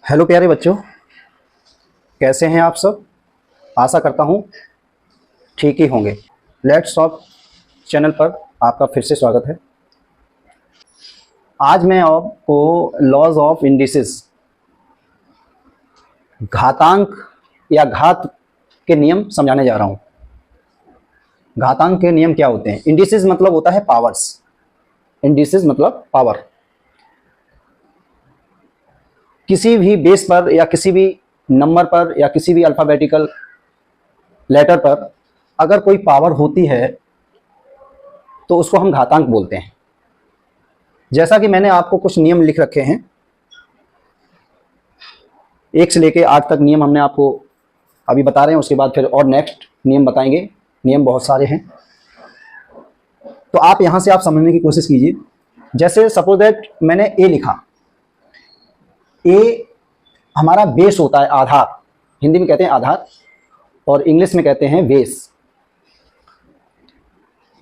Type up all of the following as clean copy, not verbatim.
Hello प्यारे बच्चों, कैसे हैं आप सब। आशा करता हूँ ठीक ही होंगे। लेट्स टॉक चैनल पर आपका फिर से स्वागत है। आज मैं आपको लॉज ऑफ इंडिसेस, घातांक या घात के नियम समझाने जा रहा हूँ। घातांक के नियम क्या होते हैं? इंडिसेस मतलब होता है पावर्स। इंडिसेस मतलब पावर। किसी भी बेस पर या किसी भी नंबर पर या किसी भी अल्फाबेटिकल लेटर पर अगर कोई पावर होती है तो उसको हम घातांक बोलते हैं। जैसा कि मैंने आपको कुछ नियम लिख रखे हैं, 1 से लेकर 8 तक नियम हमने आपको अभी बता रहे हैं, उसके बाद फिर और नेक्स्ट नियम बताएंगे। नियम बहुत सारे हैं, तो आप यहां से आप समझने की कोशिश कीजिए। जैसे सपोज दैट मैंने ए लिखा। ए हमारा बेस होता है, आधार। हिंदी में कहते हैं आधार और इंग्लिश में कहते हैं बेस।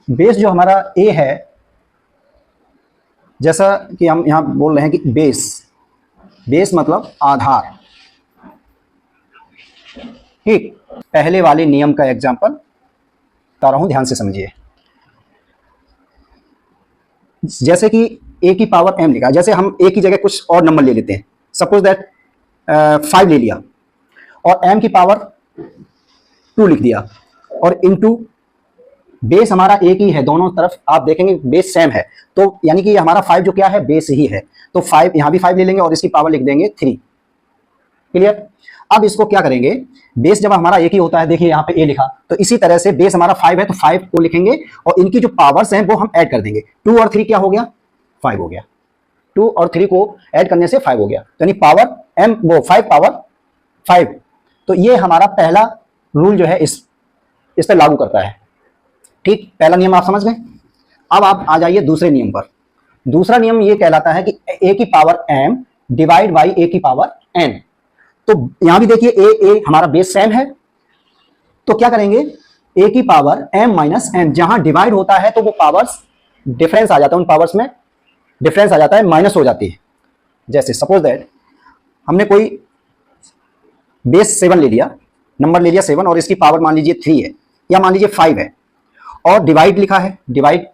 बेस जो हमारा ए है, जैसा कि हम यहां बोल रहे हैं कि बेस, बेस मतलब आधार। ठीक, पहले वाले नियम का एग्जांपल बता रहा हूं, ध्यान से समझिए। जैसे कि ए की पावर m लिखा, जैसे हम ए की जगह कुछ और नंबर ले लेते हैं। सपोज दैट 5 ले लिया और m की पावर 2 लिख दिया और इनटू बेस हमारा एक ही है, दोनों तरफ आप देखेंगे बेस सेम है, तो यानी कि हमारा 5 जो क्या है, बेस ही है। तो 5 यहां भी 5 ले लेंगे और इसकी पावर लिख देंगे 3। क्लियर? अब इसको क्या करेंगे, बेस जब हमारा एक ही होता है, देखिए यहां पे a लिखा, तो इसी तरह से बेस हमारा 5 है तो 5 को लिखेंगे और इनकी जो पावर्स हैं वो हम ऐड कर देंगे। 2 और 3 क्या हो गया, 5 हो गया। 2 और 3 को ऐड करने से 5 हो गया, यानी पावर m वो 5 पावर 5। तो ये हमारा पहला रूल जो है इस पर लागू करता है। ठीक, पहला नियम आप समझ गए। अब आप आ जाइए दूसरे नियम पर। दूसरा नियम ये कहलाता है कि a की power m divide by a की पावर n। तो यहां भी देखिए ए हमारा बेस सेम है, तो क्या करेंगे, a की पावर m माइनस n, जहां डिवाइड होता है तो वो पावर्स डिफरेंस आ जाता है, उन पावर्स में डिफरेंस आ जाता है, माइनस हो जाती है। जैसे सपोज दैट हमने कोई बेस 7 ले लिया, नंबर ले लिया 7 और इसकी पावर मान लीजिए 3 है या मान लीजिए 5 है और डिवाइड लिखा है, डिवाइड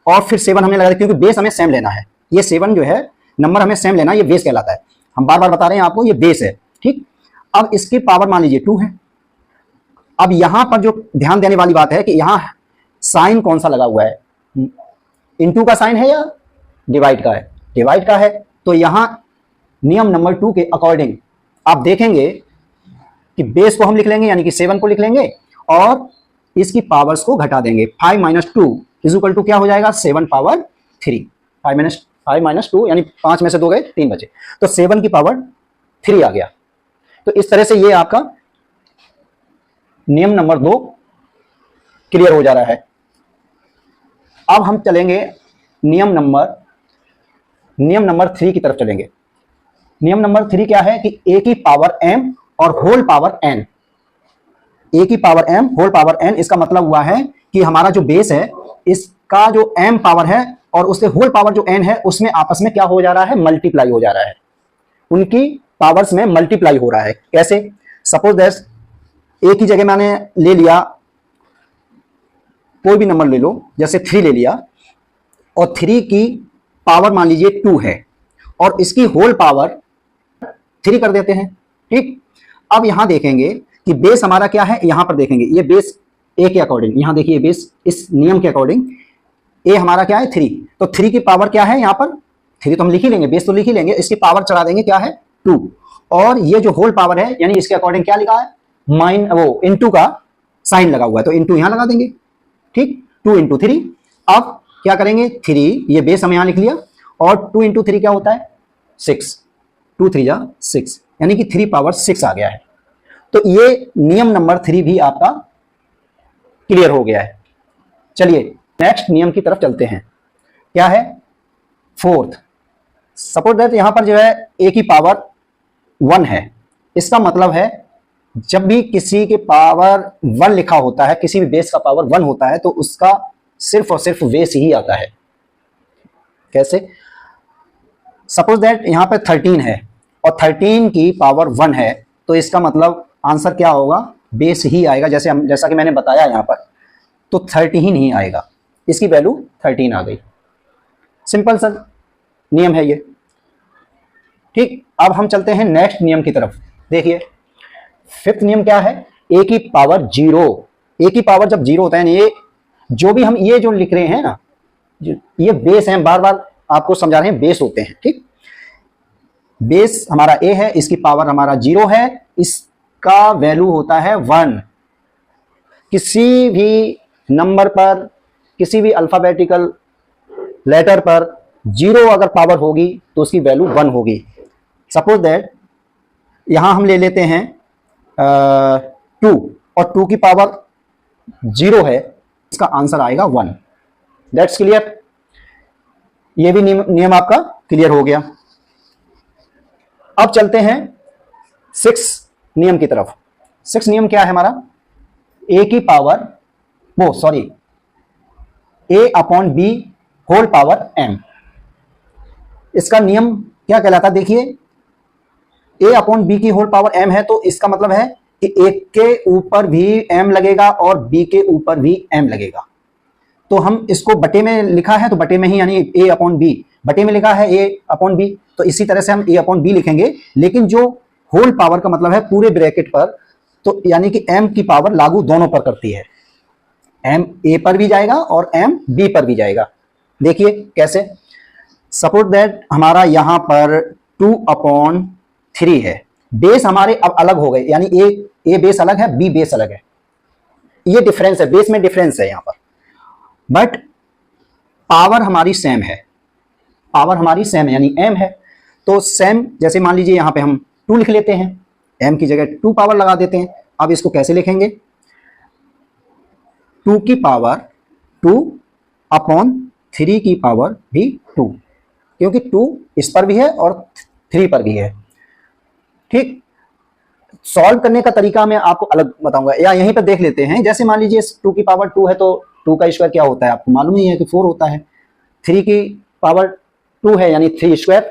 और फिर 7 हमने लगा दिया, क्योंकि बेस हमें सेम लेना है। ये 7 जो है नंबर हमें सेम लेना है, ये बेस कहलाता है। हम बार बार बता रहे हैं आपको, ये बेस है। ठीक, अब इसकी पावर मान लीजिए 2 है। अब यहां पर जो ध्यान देने वाली बात है कि यहां साइन कौन सा लगा हुआ है, इनटू का साइन है या डिवाइड का है, डिवाइड का है। तो यहां नियम नंबर 2 के अकॉर्डिंग आप देखेंगे कि बेस को हम लिख लेंगे, यानी कि 7 को लिख लेंगे और इसकी पावर्स को घटा देंगे। 5 माइनस 2 इज इक्वल टू क्या हो जाएगा, 7 पावर 3। 5 माइनस 2 यानी 5 में से 2 गए, 3 बचे, तो 7 की पावर 3 आ गया। तो इस तरह से ये आपका नियम नंबर 2 क्लियर हो जा रहा है। अब हम चलेंगे नियम नंबर 3 की तरफ चलेंगे। नियम नंबर 3 क्या है कि a की पावर m और होल पावर n। a की power m whole power n, इसका मतलब हुआ है कि हमारा जो बेस है इसका जो m पावर है और उसके होल पावर जो n है उसमें आपस में क्या हो जा रहा है, मल्टीप्लाई हो जा रहा है। उनकी पावर्स में मल्टीप्लाई हो रहा है। कैसे? सपोज दैट a की जगह मैंने ले लिया, कोई भी नंबर ले लो, जैसे 3 ले लिया और 3 की पावर मान लीजिए 2 है और इसकी होल पावर 3 कर देते हैं। ठीक, अब यहां देखेंगे कि बेस हमारा क्या है, यहां पर देखेंगे ये बेस ए के अकॉर्डिंग, यहां देखिए बेस इस नियम के अकॉर्डिंग ए हमारा क्या है, 3। तो 3 की पावर क्या है, यहां पर 3 तो हम लिख ही लेंगे, बेस तो लिख ही लेंगे, इसकी पावर चढ़ा देंगे क्या है, 2। और ये जो होल पावर है यानी इसके अकॉर्डिंग क्या लिखा है, वो इनटू का साइन लगा हुआ है, तो इनटू यहां लगा देंगे। ठीक, 2 इंटू 3। अब क्या करेंगे, 3 ये बेस हम यहां लिख लिया और 2 इंटू 3 क्या होता है, 6। 2 3 जा 6, यानी कि 3 पावर 6 आ गया है। तो ये नियम नंबर 3 भी आपका क्लियर हो गया है। चलिए नेक्स्ट नियम की तरफ चलते हैं। क्या है, 4th। सपोज दैट यहां पर जो है a की पावर 1 है, इसका मतलब है जब भी किसी के पावर 1 लिखा होता है, किसी भी बेस का पावर 1 होता है तो उसका सिर्फ और सिर्फ बेस ही आता है। कैसे? सपोज दैट यहां पर 13 है और 13 की पावर 1 है, तो इसका मतलब आंसर क्या होगा, बेस ही आएगा। जैसा कि मैंने बताया यहाँ पर, तो 13 ही आएगा, इसकी वैल्यू 13 आ गई। सिंपल सा नियम है ये। ठीक, अब हम चलते हैं नेक्स्ट नियम की तरफ। देखिए फिफ्थ नियम क्या है, ए की पावर 0। ए की पावर जब 0 होता है, ये जो भी हम ये जो लिख रहे हैं ना, ये बेस है, बार बार आपको समझा रहे हैं, बेस होते हैं। ठीक, बेस हमारा ए है, इसकी पावर हमारा 0 है, इसका वैल्यू होता है 1। किसी भी नंबर पर, किसी भी अल्फाबेटिकल लेटर पर 0 अगर पावर होगी तो उसकी वैल्यू 1 होगी। सपोज दैट यहां हम ले लेते हैं 2, और 2 की पावर 0 है, इसका आंसर आएगा 1। That's clear. ये भी नियम आपका क्लियर हो गया। अब चलते हैं 6 नियम की तरफ। 6 नियम क्या है हमारा, ए की power A upon B whole power M. इसका नियम क्या कहलाता है, देखिए ए अपॉन बी की होल पावर एम है, तो इसका मतलब है कि ए के ऊपर भी एम लगेगा और बी के ऊपर भी एम लगेगा। तो हम इसको बटे में लिखा है, तो बटे में ही, यानी ए अपॉन बी बटे में लिखा है ए अपॉन बी, तो इसी तरह से हम ए अपॉन बी लिखेंगे। लेकिन जो होल पावर का मतलब है पूरे ब्रैकेट पर, तो यानी कि एम की पावर लागू दोनों पर करती है, एम ए पर भी जाएगा और एम बी पर भी जाएगा। देखिए कैसे, सपोज दैट हमारा यहां पर 2/3 है। बेस हमारे अब अलग हो गए, यानी ए बेस अलग है, बी बेस अलग है, ये डिफरेंस है, बेस में डिफरेंस है यहां पर, बट पावर हमारी सेम है, पावर हमारी सेम है, यानी एम है। तो सेम, जैसे मान लीजिए यहां पे हम 2 लिख लेते हैं, एम की जगह 2 पावर लगा देते हैं। अब इसको कैसे लिखेंगे, 2 की पावर 2/3 की पावर भी 2, क्योंकि 2 इस पर भी है और 3 पर भी है। ठीक, सॉल्व करने का तरीका मैं आपको अलग बताऊंगा, या यहीं पर देख लेते हैं। जैसे मान लीजिए 2 की पावर 2 है, तो 2 का स्क्वायर क्या होता है, आपको मालूम ही है कि 4 होता है। 3 की पावर 2 है, यानी 3 स्क्वायर,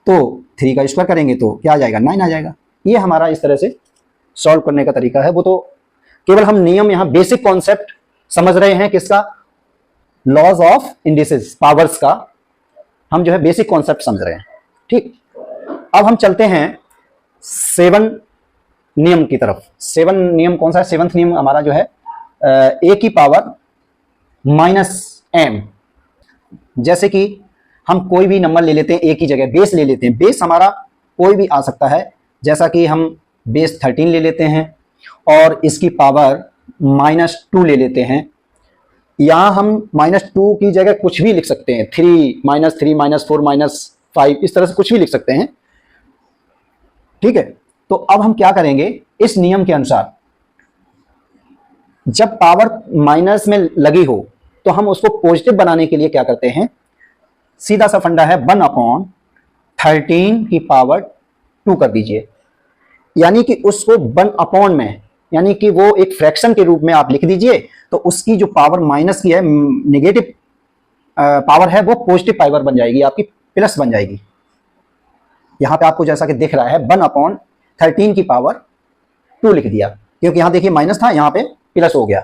तो 3 का स्क्वायर करेंगे तो क्या आ जाएगा, 9 आ जाएगा। ये हमारा इस तरह से सॉल्व करने का तरीका है। वो तो केवल हम नियम, यहाँ बेसिक कॉन्सेप्ट समझ रहे हैं, किसका, लॉज ऑफ इंडिसेस, पावर्स का हम जो है बेसिक कॉन्सेप्ट समझ रहे हैं। ठीक, अब हम चलते हैं 7 नियम की तरफ। 7 नियम कौन सा है, 7th नियम हमारा जो है ए की पावर -m। जैसे कि हम कोई भी नंबर ले लेते हैं, ए की जगह बेस ले लेते हैं, बेस हमारा कोई भी आ सकता है, जैसा कि हम बेस 13 ले लेते हैं और इसकी पावर -2 ले लेते हैं। यहां हम -2 की जगह कुछ भी लिख सकते हैं, 3 -4 -5, इस तरह से कुछ भी लिख सकते हैं। ठीक है, तो अब हम क्या करेंगे, इस नियम के अनुसार जब पावर माइनस में लगी हो तो हम उसको पॉजिटिव बनाने के लिए क्या करते हैं, सीधा सा फंडा है, 1/13 की पावर 2 कर दीजिए, यानी कि उसको 1 में, यानी कि वो एक फ्रैक्शन के रूप में आप लिख दीजिए, तो उसकी जो पावर माइनस की है, नेगेटिव पावर है, वो पॉजिटिव पावर बन जाएगी, आपकी प्लस बन जाएगी। यहां पे आपको जैसा कि दिख रहा है 1/13 की पावर 2 लिख दिया, क्योंकि यहां देखिए माइनस था, यहां पे प्लस हो गया।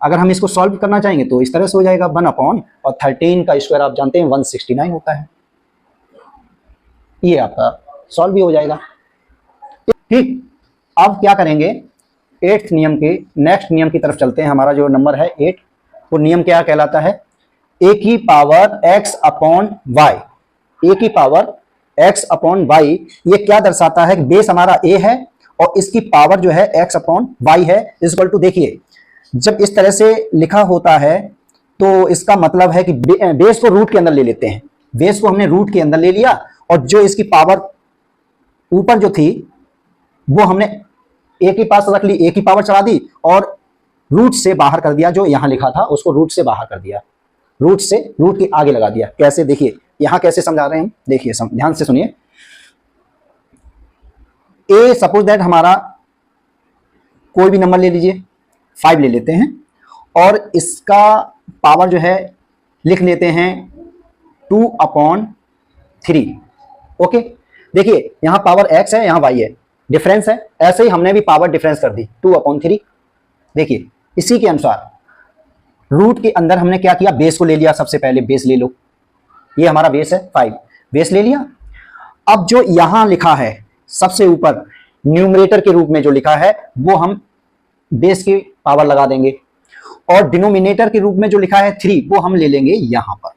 अगर हम इसको सॉल्व करना चाहेंगे तो इस तरह से हो जाएगा, 1/13 का स्क्वायर आप जानते हैं 169 होता है, ये आपका सॉल्व भी हो जाएगा। ठीक, अब क्या करेंगे, 8th नियम के नेक्स्ट नियम की तरफ चलते हैं। हमारा जो नंबर है 8, वो नियम क्या कहलाता है, ए की पावर x/y। ए की पावर x/y, ये क्या दर्शाता है कि बेस हमारा a है और इसकी पावर जो है x/y है, इक्वल टू, देखिए जब इस तरह से लिखा होता है तो इसका मतलब है कि बेस को रूट के अंदर ले लेते हैं, बेस को हमने रूट के अंदर ले लिया और जो इसकी पावर ऊपर जो थी वो हमने ए के पास रख ली, ए की पावर चढ़ा दी और रूट से बाहर कर दिया, जो यहां लिखा था उसको रूट से बाहर कर दिया, रूट के आगे लगा दिया। कैसे, देखिए यहां कैसे समझा रहे हैं, देखिए ध्यान से सुनिए। ए सपोज दैट हमारा कोई भी नंबर ले लीजिए, 5 ले लेते हैं और इसका पावर जो है लिख लेते हैं 2/3। ओके, देखिए यहाँ पावर x है, यहाँ y है, डिफरेंस है, ऐसे ही हमने भी पावर डिफरेंस कर दी 2/3। देखिए इसी के अनुसार रूट के अंदर हमने क्या किया, बेस को ले लिया, सबसे पहले बेस ले लो, ये हमारा बेस है 5, बेस ले लिया। अब जो यहां लिखा है सबसे ऊपर न्यूमरेटर के रूप में जो लिखा है वो हम बेस की पावर लगा देंगे, और डिनोमिनेटर के रूप में जो लिखा है 3 वो हम ले लेंगे यहां पर,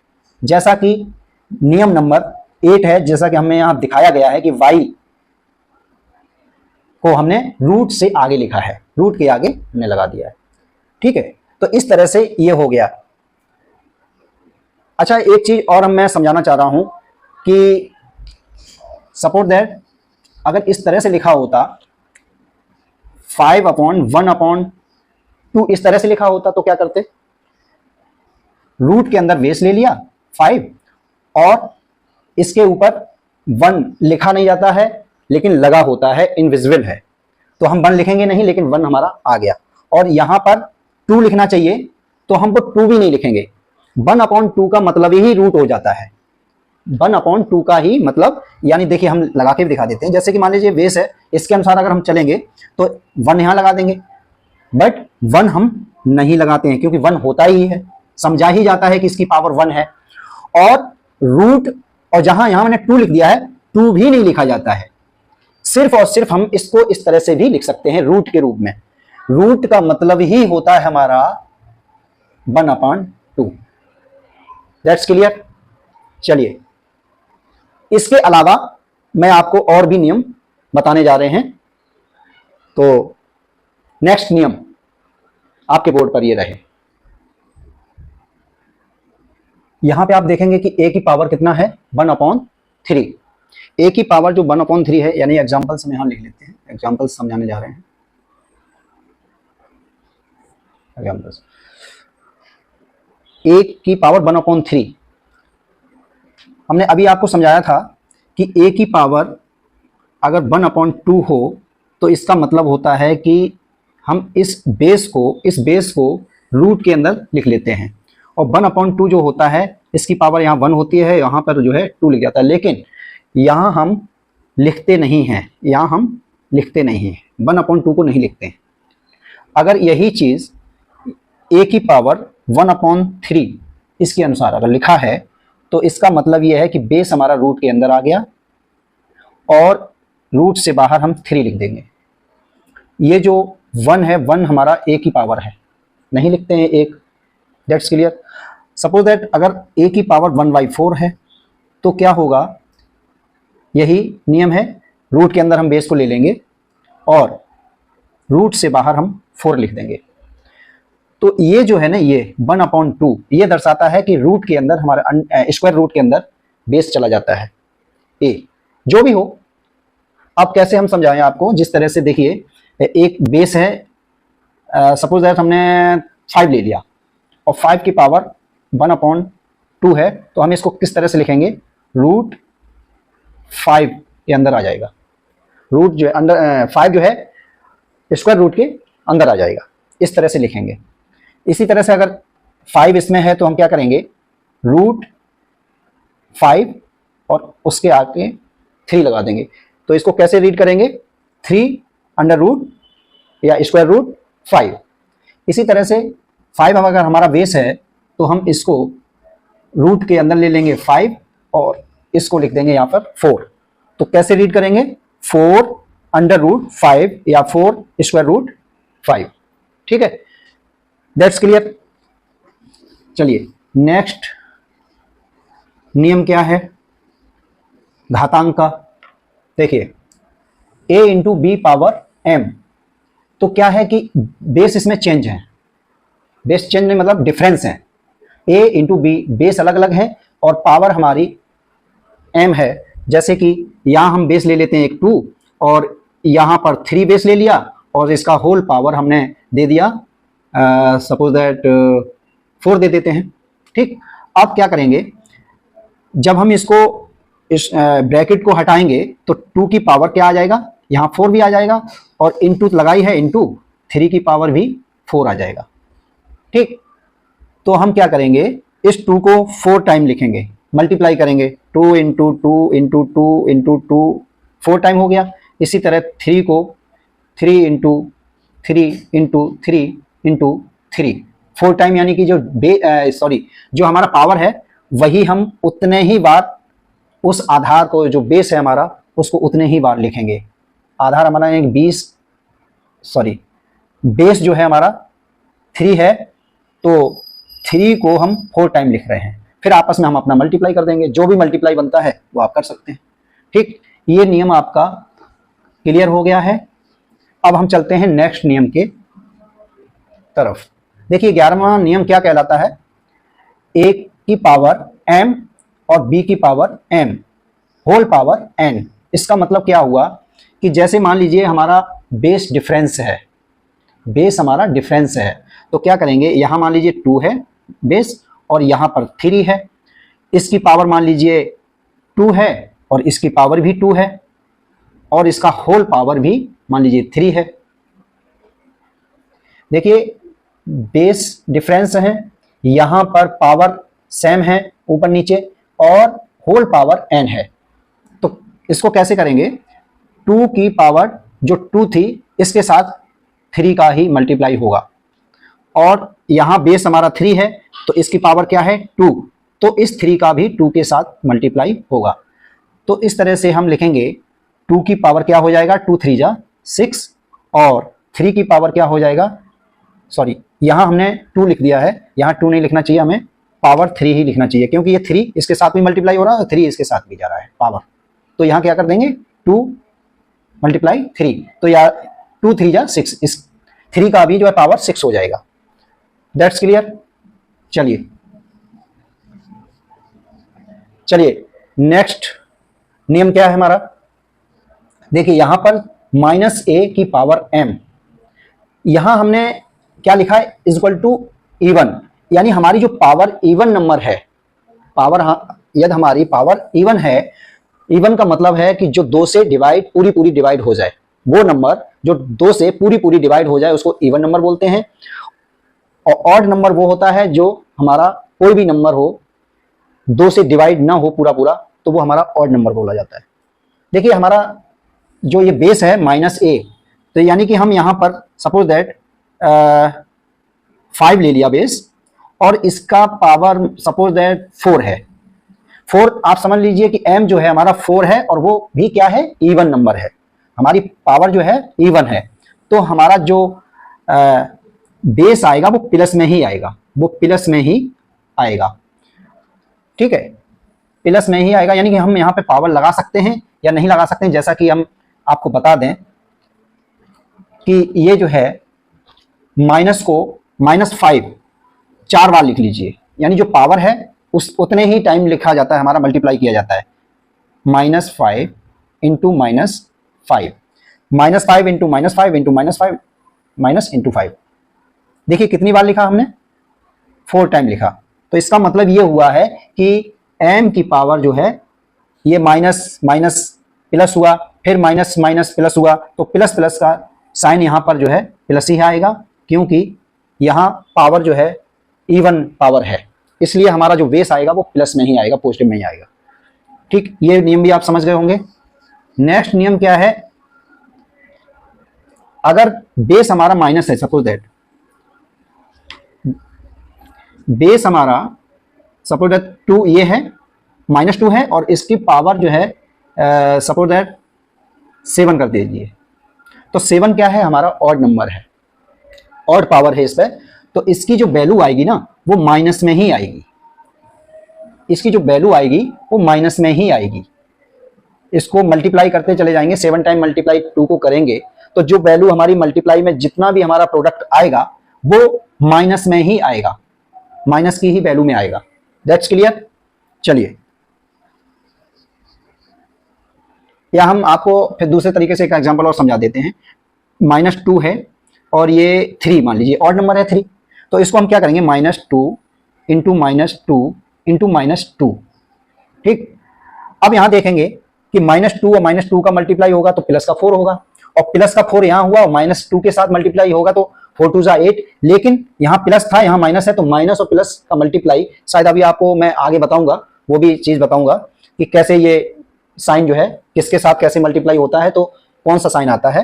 जैसा कि नियम नंबर 8 है, जैसा कि हमें यहां दिखाया गया है कि y को हमने रूट से आगे लिखा है, रूट के आगे हमने लगा दिया है। ठीक है, तो इस तरह से ये हो गया। अच्छा एक चीज और मैं समझाना चाह रहा हूं कि सपोज दैट अगर इस तरह से लिखा होता 5/1/2 इस तरह से लिखा होता तो क्या करते, रूट के अंदर बेस ले लिया 5 और इसके ऊपर 1 लिखा नहीं जाता है लेकिन लगा होता है, इनविजिबल है, तो हम 1 लिखेंगे नहीं लेकिन 1 हमारा आ गया, और यहां पर 2 लिखना चाहिए तो हम 2 भी नहीं लिखेंगे। 1/2 का मतलब ही रूट हो जाता है, 1/2 का ही मतलब, यानी देखिए हम लगा के भी दिखा देते हैं, जैसे कि मान लीजिए बेस है, इसके अनुसार अगर हम चलेंगे तो 1 यहां लगा देंगे, बट 1 हम नहीं लगाते हैं क्योंकि 1 होता ही है, समझा ही जाता है कि इसकी पावर 1 है, और रूट, और जहां यहां मैंने 2 लिख दिया है 2 भी नहीं लिखा जाता है, सिर्फ और सिर्फ हम इसको इस तरह से भी लिख सकते हैं रूट के रूप में। रूट का मतलब ही होता है हमारा 1/2। That's clear. चलिए इसके अलावा मैं आपको और भी नियम बताने जा रहे हैं, तो नेक्स्ट नियम आपके बोर्ड पर ये रहे। यहां पे आप देखेंगे कि a की पावर कितना है 1/3। a की पावर जो 1/3 है, यानी एग्जांपल्स हम यहां लिख लेते हैं, एग्जांपल्स समझाने जा रहे हैं। एग्जांपल्स a की पावर 1/3, हमने अभी आपको समझाया था कि a की पावर अगर 1/2 हो तो इसका मतलब होता है कि हम इस बेस को रूट के अंदर लिख लेते हैं, और 1/2 जो होता है इसकी पावर यहाँ 1 होती है, यहाँ पर जो है 2 लिख जाता है, लेकिन यहाँ हम लिखते नहीं हैं, 1/2 को नहीं लिखते हैं। अगर यही चीज़ a की पावर 1/3 इसके अनुसार अगर लिखा है तो इसका मतलब यह है कि बेस हमारा रूट के अंदर आ गया और रूट से बाहर हम 3 लिख देंगे। ये जो 1 है 1 हमारा a की पावर है, नहीं लिखते हैं 1। That's clear. सपोज दैट अगर a की पावर 1/4 है तो क्या होगा, यही नियम है, रूट के अंदर हम बेस को ले लेंगे और रूट से बाहर हम 4 लिख देंगे। तो ये जो है ना, ये 1/2 ये दर्शाता है कि रूट के अंदर हमारा स्क्वायर रूट के अंदर बेस चला जाता है a, जो भी हो। अब कैसे हम समझाएं आपको, जिस तरह से देखिए एक बेस है, सपोज दैट हमने 5 ले लिया और 5 की पावर 1/2 है, तो हम इसको किस तरह से लिखेंगे, रूट 5 के अंदर आ जाएगा, रूट जो है अंदर 5 जो है स्क्वायर रूट के अंदर आ जाएगा, इस तरह से लिखेंगे। इसी तरह से अगर 5 इसमें है तो हम क्या करेंगे, रूट 5 और उसके आगे 3 लगा देंगे। तो इसको कैसे रीड करेंगे, 3/रूट या स्क्वायर रूट 5। इसी तरह से 5 अगर हमारा बेस है तो हम इसको रूट के अंदर ले लेंगे 5 और इसको लिख देंगे यहाँ पर 4। तो कैसे रीड करेंगे, 4/रूट 5 या 4 स्क्वायर रूट 5। ठीक है, दैट्स क्लियर। चलिए नेक्स्ट नियम क्या है, घातांक का। देखिए a into b power m, तो क्या है कि बेस इसमें चेंज है, बेस चेंज में मतलब डिफरेंस है, a इंटू बी बेस अलग अलग है और पावर हमारी m है। जैसे कि यहाँ हम बेस ले लेते हैं एक 2 और यहाँ पर 3 बेस ले लिया और इसका होल पावर हमने दे दिया सपोज दैट 4 दे देते हैं। ठीक, अब क्या करेंगे, जब हम इसको इस ब्रैकेट को हटाएंगे तो 2 की पावर क्या आ जाएगा, यहाँ 4 भी आ जाएगा और इंटू लगाई है, इंटू 3 की पावर भी 4 आ जाएगा। ठीक, तो हम क्या करेंगे, इस 2 को 4 टाइम लिखेंगे, मल्टीप्लाई करेंगे, 2 इंटू 2 इंटू 2 इंटू 2 4 टाइम हो गया। इसी तरह 3 को 3 इंटू 3 इंटू 3 इंटू 3 4 टाइम, यानी कि जो हमारा पावर है वही हम उतने ही बार उस आधार को, जो बेस है हमारा, उसको उतने ही बार लिखेंगे। आधार हमारा एक बेस जो है हमारा 3 है, तो 3 को हम 4 टाइम लिख रहे हैं। फिर आपस में हम अपना मल्टीप्लाई कर देंगे, जो भी मल्टीप्लाई बनता है वो आप कर सकते हैं। ठीक, ये नियम आपका क्लियर हो गया है। अब हम चलते हैं नेक्स्ट नियम के तरफ। देखिए 11वां नियम क्या कहलाता है, a की पावर m और b की power m whole power n। इसका मतलब क्या हुआ कि जैसे मान लीजिए हमारा बेस डिफरेंस है, बेस हमारा डिफरेंस है, तो क्या करेंगे, यहां मान लीजिए 2 है बेस और यहां पर 3 है। इसकी पावर मान लीजिए 2 है और इसकी पावर भी 2 है और इसका होल पावर भी मान लीजिए 3 है। देखिए बेस डिफरेंस है, यहां पर पावर सेम है ऊपर नीचे और होल पावर n है। तो इसको कैसे करेंगे, 2 की पावर जो 2 थी इसके साथ 3 का ही मल्टीप्लाई होगा और यहां बेस हमारा 3 है तो इसकी पावर क्या है 2, तो इस 3 का भी 2 के साथ मल्टीप्लाई होगा। तो इस तरह से हम लिखेंगे 2 की पावर क्या हो जाएगा, 2 3 जा 6 और 3 की पावर क्या हो जाएगा, यहां हमने 2 लिख दिया है, यहां 2 नहीं लिखना चाहिए, हमें पावर 3 ही लिखना चाहिए क्योंकि ये 3 इसके साथ भी मल्टीप्लाई हो रहा है और 3 इसके साथ भी जा रहा है पावर। तो यहां क्या कर देंगे 2 मल्टीप्लाई 3, तो या 2 3 जा 6, इस 3 का भी जो है पावर 6 हो जाएगा। That's clear. चलिए नेक्स्ट नियम क्या है हमारा, देखिए यहां पर -a की पावर m, यहां हमने क्या लिखा है, इक्वल टू इवन, यानी हमारी जो पावर इवन नंबर है, पावर यदि हमारी पावर इवन है, इवन का मतलब है कि जो 2 से डिवाइड पूरी डिवाइड हो जाए, वो नंबर जो 2 से पूरी डिवाइड हो जाए उसको इवन नंबर बोलते हैं। और ऑड नंबर वो होता है जो हमारा कोई भी नंबर हो 2 से डिवाइड ना हो पूरा, तो वो हमारा ऑड नंबर बोला जाता है। देखिए हमारा जो ये बेस है -a, तो यानी कि हम यहां पर सपोज दैट 5 ले लिया बेस और इसका पावर सपोज दैट 4 है। 4 आप समझ लीजिए कि m जो है हमारा 4 है और वो भी क्या है, इवन नंबर है, हमारी पावर जो है इवन है, तो हमारा जो बेस आएगा वो प्लस में ही आएगा, वो प्लस में ही आएगा। ठीक है, प्लस में ही आएगा, यानी कि हम यहाँ पे पावर लगा सकते हैं या नहीं लगा सकते हैं। जैसा कि हम आपको बता दें कि ये जो है माइनस को -5 4 बार लिख लीजिए, यानी जो पावर है उस उतने ही टाइम लिखा जाता है, हमारा मल्टीप्लाई किया जाता है। -5 into -5, -5 into -5 into -5 minus into 5, देखिए कितनी बार लिखा हमने, 4 टाइम लिखा। तो इसका मतलब ये हुआ है कि m की पावर जो है ये माइनस माइनस प्लस हुआ, फिर माइनस माइनस प्लस हुआ, तो प्लस प्लस का साइन यहाँ पर जो है प्लस ही आएगा, क्योंकि यहाँ पावर जो है इवन पावर है, इसलिए हमारा जो बेस आएगा वो प्लस में ही आएगा, पॉजिटिव में ही आएगा। ठीक, ये नियम भी आप समझ गए होंगे। नेक्स्ट नियम क्या है, अगर बेस हमारा माइनस है, सपोज दैट बेस हमारा सपोज दैट 2 ये है, -2 है और इसकी पावर जो है सपोज दैट 7 कर दीजिए, तो 7 क्या है, हमारा ऑड नंबर है, ऑड पावर है इस पर, तो इसकी जो वैल्यू आएगी ना वो माइनस में ही आएगी, इसकी जो वैल्यू आएगी वो माइनस में ही आएगी। इसको मल्टीप्लाई करते चले जाएंगे, 7 टाइम मल्टीप्लाई 2 को करेंगे तो जो वैल्यू हमारी मल्टीप्लाई में जितना भी हमारा प्रोडक्ट आएगा वो माइनस में ही आएगा, माइनस की ही वैल्यू में आएगा। That's clear. चलिए या हम आपको फिर दूसरे तरीके से एक एग्जांपल और समझा देते हैं। -2 है और ये 3 मान लीजिए ऑड नंबर है 3, तो इसको हम क्या करेंगे, -2 इंटू -2 इंटू -2। ठीक, अब यहां देखेंगे कि -2 और -2 का मल्टीप्लाई होगा तो प्लस का 4 होगा, और प्लस का 4 यहां हुआ और -2 के साथ मल्टीप्लाई होगा तो 4 2 जा 8, लेकिन यहां प्लस था यहां माइनस है, तो माइनस और प्लस का मल्टीप्लाई शायद अभी आपको मैं आगे बताऊंगा, वो भी चीज बताऊंगा कि कैसे ये साइन जो है किसके साथ कैसे मल्टीप्लाई होता है, तो कौन सा साइन आता है,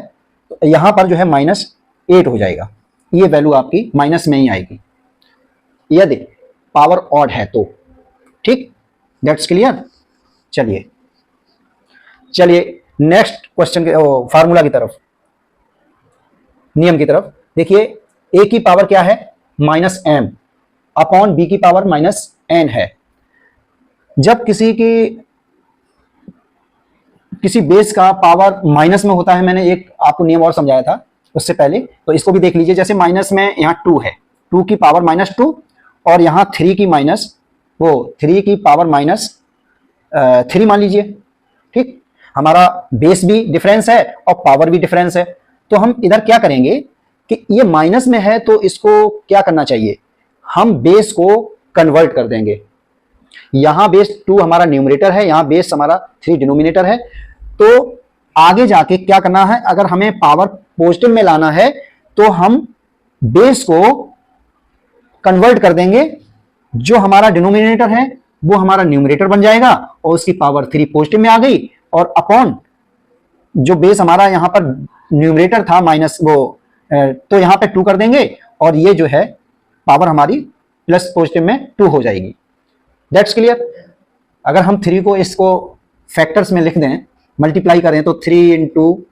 तो यहां पर जो है -8 हो जाएगा, ये वैल्यू आपकी माइनस में ही आएगी यदि पावर ऑड है तो। ठीक, दैट्स क्लियर। चलिए नेक्स्ट क्वेश्चन के फार्मूला की तरफ, नियम की तरफ देखिए। ए की पावर क्या है, -m अपॉन बी की पावर -n है। जब किसी बेस का पावर माइनस में होता है, मैंने एक आपको नियम और समझाया था उससे पहले, तो इसको भी देख लीजिए। जैसे माइनस में यहाँ 2 है, 2 की पावर -2 और यहाँ 3 की पावर -3 मान लीजिए। ठीक, हमारा बेस भी डिफरेंस है और पावर भी डिफरेंस है, तो हम इधर क्या करेंगे कि ये माइनस में है तो इसको क्या करना चाहिए, हम बेस को कन्वर्ट कर देंगे। यहां बेस 2 हमारा न्यूमरेटर है, यहां बेस हमारा 3 डिनोमिनेटर है। तो आगे जाके क्या करना है, अगर हमें पावर पॉजिटिव में लाना है तो हम बेस को कन्वर्ट कर देंगे, जो हमारा डिनोमिनेटर है वो हमारा न्यूमरेटर बन जाएगा और उसकी पावर 3 पॉजिटिव में आ गई, और अपॉन जो बेस हमारा यहां पर न्यूमरेटर था माइनस तो यहां पे 2 कर देंगे और ये जो है पावर हमारी प्लस पॉजिटिव में 2 हो जाएगी। That's clear. अगर हम 3 को इसको फैक्टर्स में लिख दें, मल्टीप्लाई करें तो 3 into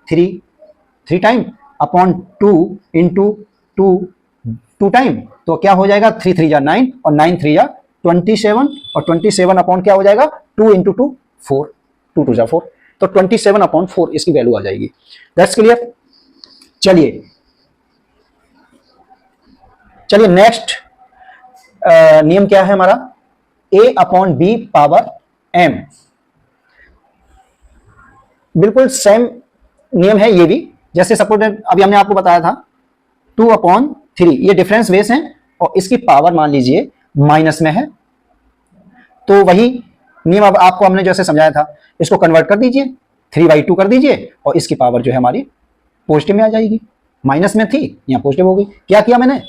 3 time upon 2 into 2 time, तो क्या हो जाएगा, 3 3 जा 9 और 9 3 जा 27 और 27 अपॉन क्या हो जाएगा, 2 इंटू 2 4, 2 2 जा 4, तो 27 अपॉन 4 इसकी वैल्यू आ जाएगी। That's clear. चलिए नेक्स्ट नियम क्या है हमारा, a upon b power m। बिल्कुल सेम नियम है ये भी। जैसे सपोज अभी हमने आपको बताया था 2/3, ये डिफरेंस बेस है और इसकी पावर मान लीजिए माइनस में है, तो वही नियम अब आपको हमने जैसे समझाया था, इसको कन्वर्ट कर दीजिए, 3/2 कर दीजिए और इसकी पावर जो है हमारी पॉजिटिव में आ जाएगी। माइनस में थी, यहां पॉजिटिव हो गई। क्या किया मैंने,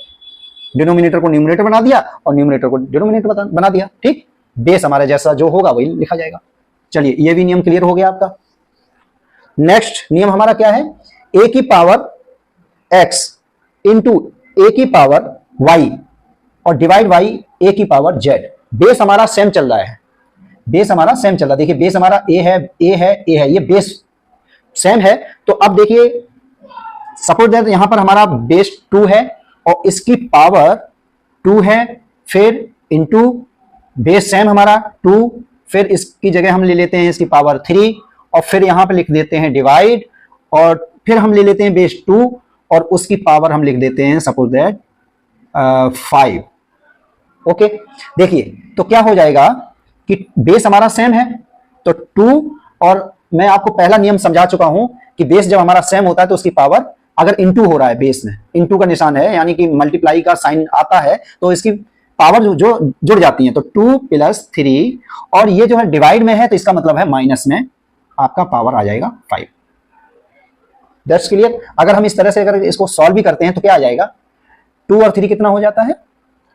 डिनोमिनेटर को न्यूमरेटर बना दिया और न्यूमरेटर को डिनोमिनेटर बना दिया। ठीक, बेस हमारे जैसा जो होगा वही लिखा जाएगा। चलिए ये भी नियम क्लियर हो गया आपका। नेक्स्ट नियम हमारा क्या है, a की पावर x इंटू a की पावर y और डिवाइड y a की पावर z। बेस हमारा सेम चल रहा है, देखिए बेस हमारा a है, ये बेस सेम है। तो अब देखिए सपोज दैट यहां पर हमारा बेस 2 है और इसकी पावर 2 है, फिर इंटू बेस सेम हमारा 2, फिर इसकी जगह हम ले लेते हैं इसकी पावर 3 और फिर यहां पे लिख देते हैं डिवाइड, और फिर हम ले लेते हैं बेस 2 और उसकी पावर हम लिख देते हैं सपोज दैट 5। ओके, देखिए तो क्या हो जाएगा कि बेस हमारा सेम है तो 2, और मैं आपको पहला नियम समझा चुका हूं कि बेस जब हमारा सेम होता है तो उसकी पावर अगर इंटू हो रहा है, बेस में इंटू का निशान है यानी कि मल्टीप्लाई का साइन आता है, तो इसकी पावर जो जुड़ जाती है, तो 2 + 3, और ये जो है डिवाइड में है तो इसका मतलब है माइनस में आपका पावर आ जाएगा 5। That's clear. अगर हम इस तरह से अगर इसको सॉल्व भी करते हैं तो क्या आ जाएगा, 2 और 3 कितना हो जाता है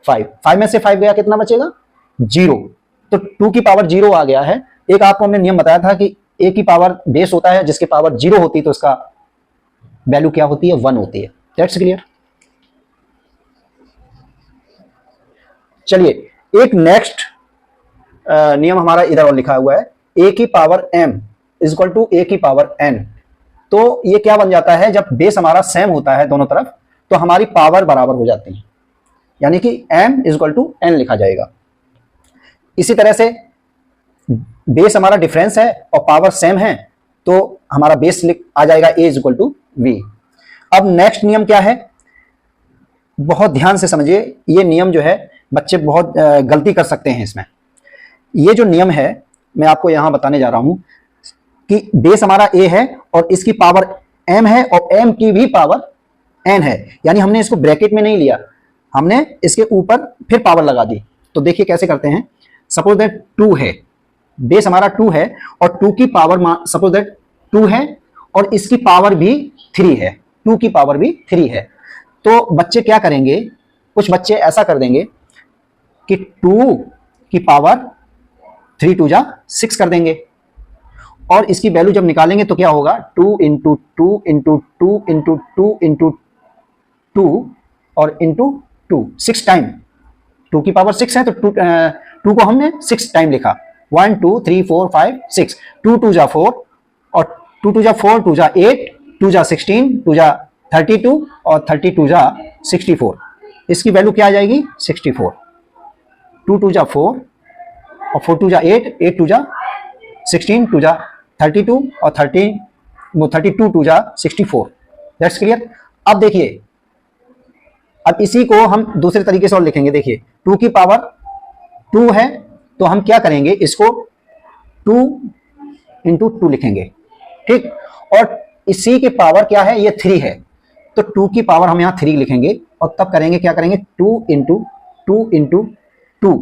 5 में से 5 गया कितना बचेगा 0, तो 2 की पावर 0 आ गया है। एक आपको हमने नियम बताया था कि a की पावर बेस होता है, जिसकी पावर 0 होती है तो उसका वैल्यू क्या होती है, 1 होती है। That's clear. चलिए एक नेक्स्ट नियम हमारा इधर और लिखा हुआ है, a की power m equal to a की पावर n। तो ये क्या बन जाता है, जब बेस हमारा सेम होता है दोनों तरफ तो हमारी पावर बराबर हो जाती है, यानी कि m इक्वल टू n लिखा जाएगा। इसी तरह से बेस हमारा डिफरेंस है और पावर सेम है तो हमारा बेस आ जाएगा a इक्वल टू v। अब नेक्स्ट नियम क्या है, बहुत ध्यान से समझिए, ये नियम जो है बच्चे बहुत गलती कर सकते हैं इसमें। ये जो नियम है मैं आपको यहां बताने जा रहा हूं कि बेस हमारा a है और इसकी पावर m है और m की भी पावर n है, यानी हमने इसको ब्रैकेट में नहीं लिया, हमने इसके ऊपर फिर पावर लगा दी। तो देखिए कैसे करते हैं, सपोज दैट 2 है, बेस हमारा 2 है और 2 की पावर सपोज दैट 2 है और इसकी पावर भी 3 है, 2 की पावर भी 3 है। तो बच्चे क्या करेंगे, कुछ बच्चे ऐसा कर देंगे कि 2 की पावर 3 2 जा 6 कर देंगे और इसकी वैल्यू जब निकालेंगे तो क्या होगा 2 इंटू 2 इंटू 2 इंटू 2 इंटू 2 और इंटू 2 6 टाइम 2 की पावर 6 है तो 2 को हमने 6 टाइम लिखा 1 2 3 4 5 6 2 2 जा 4 और 2 2 जा 4 2 जा 8 2 जा 16 2 जा 32 और 32 जा 64 इसकी वैल्यू क्या आ जाएगी 64 2 2 जा 4 और 4 2 जा 8 8 2 जा 16 2 जा 32 और 32 2 जा 64 दैट्स क्लियर। अब देखिए अब इसी को हम दूसरे तरीके से और लिखेंगे। देखिए 2 की पावर 2 है तो हम क्या करेंगे इसको 2 इंटू 2 लिखेंगे ठीक और इसी के पावर क्या है ये 3 है तो 2 की पावर हम यहां 3 लिखेंगे और तब करेंगे क्या करेंगे 2 इंटू 2 इंटू 2।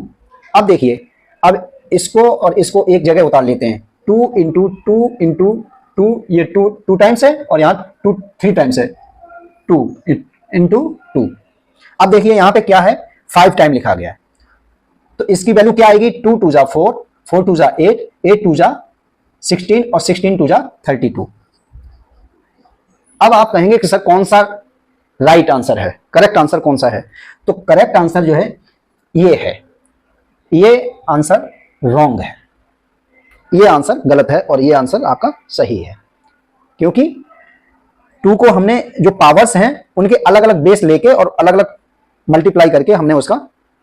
अब देखिए अब इसको और इसको एक जगह उतार लेते हैं 2 इंटू 2 इंटू 2 ये 2 टाइम्स है और यहाँ 3 टाइम्स है 2 इंटू 2। अब देखिए यहाँ पे क्या है 5 टाइम लिखा गया है तो इसकी वैल्यू क्या आएगी 2 2 जा 4 4 2 जा 8 8 2 जा 16 और 16 2 जा 32। अब आप कहेंगे कि सर कौन सा राइट आंसर है करेक्ट आंसर कौन सा है तो करेक्ट आंसर जो है ये आंसर रॉन्ग है ये आंसर गलत है और ये आंसर आपका सही है क्योंकि 2 को हमने जो पावर्स हैं उनके अलग अलग बेस लेके और अलग अलग मल्टीप्लाई करके हमने उसका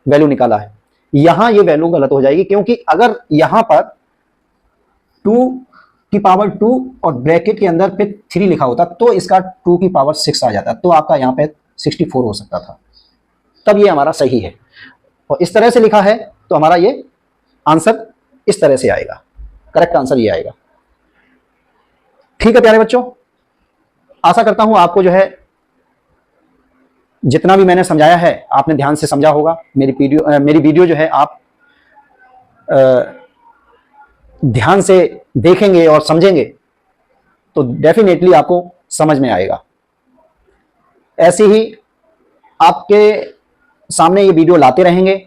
वैल्यू निकाला है। यहां ये वैल्यू गलत हो जाएगी क्योंकि अगर यहां पर 2 की पावर 2 और ब्रैकेट के अंदर पे 3 लिखा होता तो इसका 2 की पावर 6 आ जाता तो आपका यहां पे 64 हो सकता था तब ये हमारा सही है और इस तरह से लिखा है तो हमारा ये आंसर इस तरह से आएगा करेक्ट आंसर ये आएगा। ठीक है प्यारे बच्चों आशा करता हूं आपको जो है जितना भी मैंने समझाया है आपने ध्यान से समझा होगा। मेरी वीडियो जो है आप ध्यान से देखेंगे और समझेंगे तो डेफिनेटली आपको समझ में आएगा। ऐसे ही आपके सामने ये वीडियो लाते रहेंगे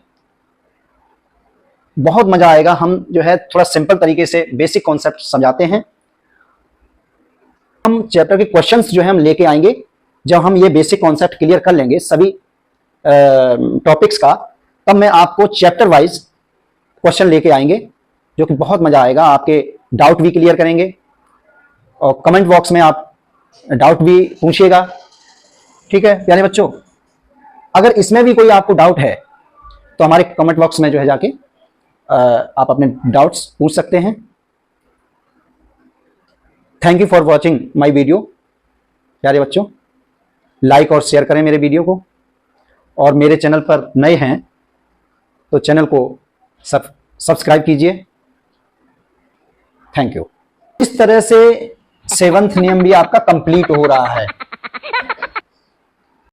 बहुत मजा आएगा। हम जो है थोड़ा सिंपल तरीके से बेसिक कॉन्सेप्ट समझाते हैं। हम चैप्टर के क्वेश्चंस जो है हम लेके आएंगे जब हम ये बेसिक कॉन्सेप्ट क्लियर कर लेंगे सभी टॉपिक्स का तब मैं आपको चैप्टर वाइज क्वेश्चन लेके आएंगे जो कि बहुत मजा आएगा। आपके डाउट भी क्लियर करेंगे और कमेंट बॉक्स में आप डाउट भी पूछिएगा। ठीक है प्यारे बच्चों अगर इसमें भी कोई आपको डाउट है तो हमारे कमेंट बॉक्स में जो है जाके आप अपने डाउट्स पूछ सकते हैं। Thank you for watching my video. प्यारे बच्चों लाइक और शेयर करें मेरे वीडियो को और मेरे चैनल पर नए हैं तो चैनल को सब्सक्राइब कीजिए। Thank you. इस तरह से 7th नियम भी आपका कंप्लीट हो रहा है।